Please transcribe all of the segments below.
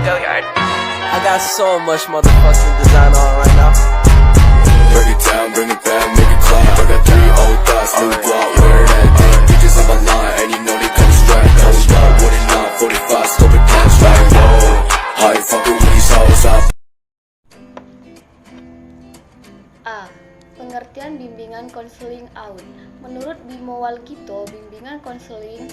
Billiard. I got so much motherfucking design on right now. Break it down, bring it back, make it clap. I got 3 old thoughts, new block, where that thing. Bitches on my line, and you know they come straight. Hold up, what it not, 45, scope it cash like, whoa. High fucking with these hoes up. A. Pengertian bimbingan konseling AUD. Menurut Bimo Walkito, bimbingan konseling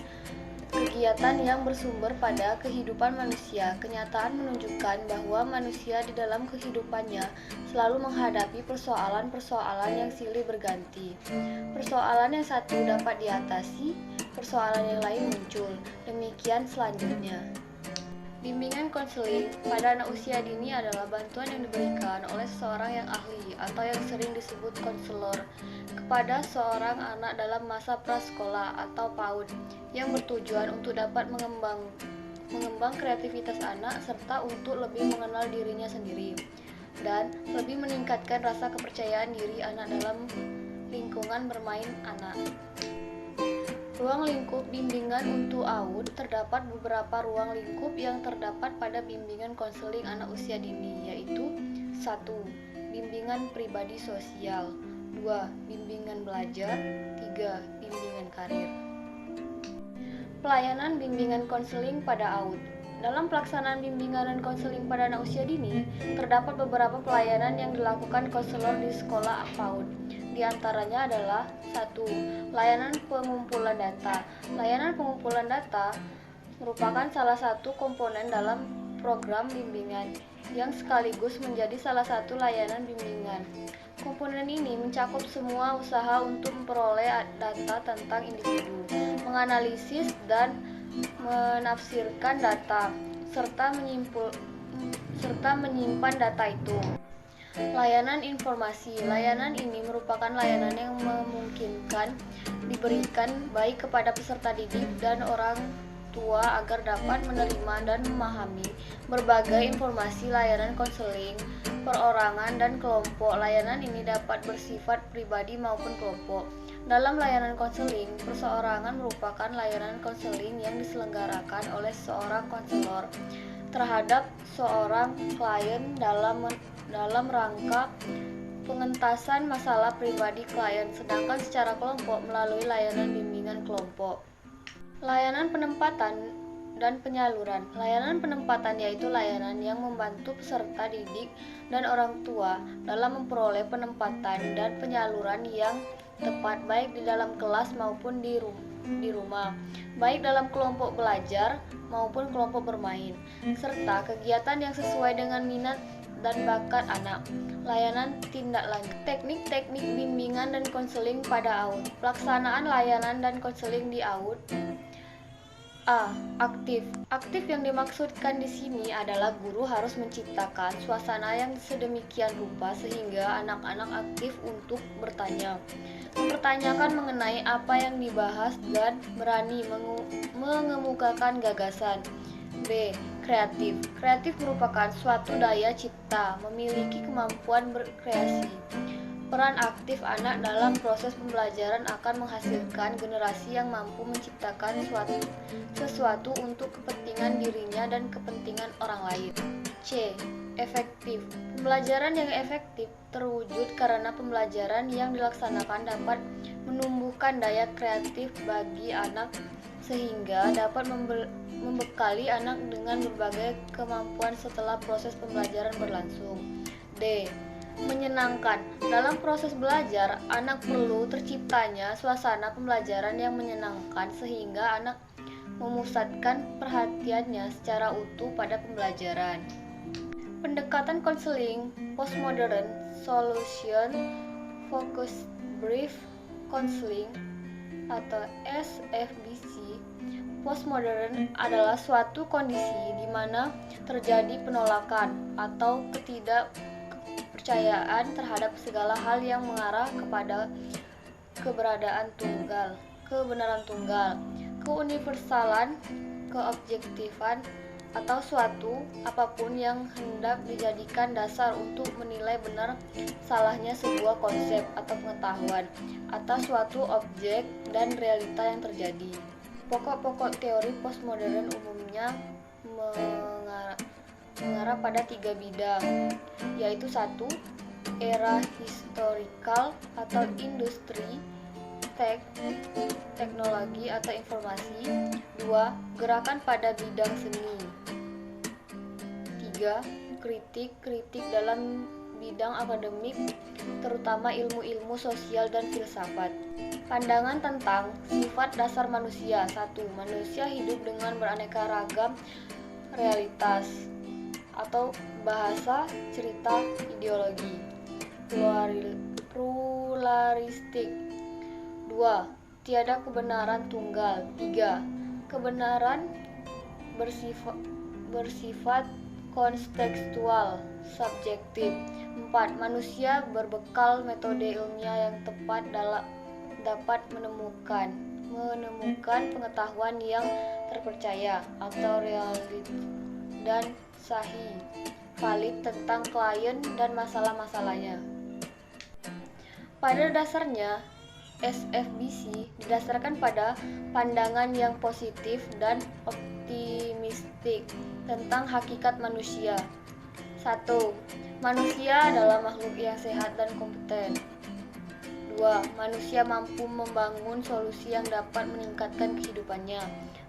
kegiatan yang bersumber pada kehidupan manusia. Kenyataan menunjukkan bahwa manusia di dalam kehidupannya selalu menghadapi persoalan-persoalan yang silih berganti. Persoalan yang satu dapat diatasi, persoalan yang lain muncul. Demikian selanjutnya. Bimbingan konseling pada anak usia dini adalah bantuan yang diberikan oleh seseorang yang ahli atau yang sering disebut konselor kepada seorang anak dalam masa prasekolah atau PAUD yang bertujuan untuk dapat mengembang kreativitas anak serta untuk lebih mengenal dirinya sendiri dan lebih meningkatkan rasa kepercayaan diri anak dalam lingkungan bermain anak. Ruang lingkup bimbingan untuk AUD. Terdapat beberapa ruang lingkup yang terdapat pada bimbingan konseling anak usia dini, yaitu 1. Bimbingan pribadi sosial, 2. Bimbingan belajar, 3. Bimbingan karir. Pelayanan bimbingan konseling pada AUD. Dalam pelaksanaan bimbingan dan konseling pada anak usia dini, terdapat beberapa pelayanan yang dilakukan konselor di sekolah PAUD. Di antaranya adalah 1. Layanan pengumpulan data. Layanan pengumpulan data merupakan salah satu komponen dalam program bimbingan yang sekaligus menjadi salah satu layanan bimbingan. Komponen ini mencakup semua usaha untuk memperoleh data tentang individu, menganalisis dan menafsirkan data, serta menyimpan data itu. Layanan informasi. Layanan ini merupakan layanan yang memungkinkan diberikan baik kepada peserta didik dan orang tua agar dapat menerima dan memahami berbagai informasi layanan konseling, perorangan, dan kelompok. Layanan ini dapat bersifat pribadi maupun kelompok. Dalam layanan konseling, perseorangan merupakan layanan konseling yang diselenggarakan oleh seorang konselor terhadap seorang klien dalam rangka pengentasan masalah pribadi klien, sedangkan secara kelompok melalui layanan bimbingan kelompok. Layanan penempatan dan penyaluran. Layanan penempatan yaitu layanan yang membantu peserta didik dan orang tua dalam memperoleh penempatan dan penyaluran yang tepat baik di dalam kelas maupun di rumah, baik dalam kelompok belajar maupun kelompok bermain, serta kegiatan yang sesuai dengan minat dan bakat anak. Layanan tindak lanjut. Teknik-teknik bimbingan dan konseling pada AUD. Pelaksanaan layanan dan konseling di AUD. A. Aktif. Aktif yang dimaksudkan di sini adalah guru harus menciptakan suasana yang sedemikian rupa sehingga anak-anak aktif untuk bertanya, mempertanyakan mengenai apa yang dibahas dan berani mengemukakan gagasan. B. Kreatif. Kreatif merupakan suatu daya cipta, memiliki kemampuan berkreasi. Peran aktif anak dalam proses pembelajaran akan menghasilkan generasi yang mampu menciptakan sesuatu untuk kepentingan dirinya dan kepentingan orang lain. C. Efektif. Pembelajaran yang efektif terwujud karena pembelajaran yang dilaksanakan dapat menumbuhkan daya kreatif bagi anak sehingga dapat membekali anak dengan berbagai kemampuan setelah proses pembelajaran berlangsung. D. Menyenangkan. Dalam proses belajar, anak perlu terciptanya suasana pembelajaran yang menyenangkan sehingga anak memusatkan perhatiannya secara utuh pada pembelajaran. Pendekatan konseling postmodern, solution focused brief counseling atau SFBC. Postmodern adalah suatu kondisi di mana terjadi penolakan atau ketidakpercayaan terhadap segala hal yang mengarah kepada kebenaran tunggal, keuniversalan, keobjektifan, atau suatu apapun yang hendak dijadikan dasar untuk menilai benar salahnya sebuah konsep atau pengetahuan atas suatu objek dan realita yang terjadi. Pokok-pokok teori postmodern umumnya mengarah pada 3 bidang, yaitu 1. Era historikal atau industri, teknologi atau informasi. 2. Gerakan pada bidang seni. 3. Kritik dalam bidang akademik, terutama ilmu-ilmu sosial dan filsafat. Pandangan tentang sifat dasar manusia. 1. Manusia hidup dengan beraneka ragam realitas atau bahasa, cerita, ideologi. Pluralistik. 2. Tiada kebenaran tunggal. 3. Kebenaran bersifat kontekstual, subjektif. 4. Manusia berbekal metode ilmiah yang tepat dapat menemukan pengetahuan yang terpercaya atau realit dan sahih, valid tentang klien dan masalah-masalahnya. Pada dasarnya, SFBC didasarkan pada pandangan yang positif dan optimistik tentang hakikat manusia. 1. Manusia adalah makhluk yang sehat dan kompeten. 2. Manusia mampu membangun solusi yang dapat meningkatkan kehidupannya.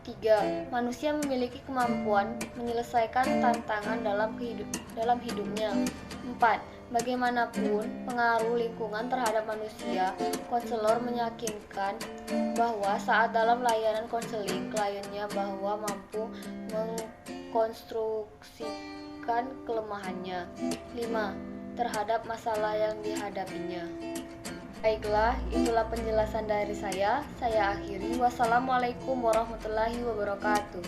3. Manusia memiliki kemampuan menyelesaikan tantangan dalam hidupnya. 4. Bagaimanapun pengaruh lingkungan terhadap manusia, konselor meyakinkan bahwa saat dalam layanan konseling, kliennya bahwa mampu mengkonstruksikan kelemahannya. 5. Terhadap masalah yang dihadapinya. Baiklah, itulah penjelasan dari saya. Saya akhiri. Wassalamualaikum warahmatullahi wabarakatuh.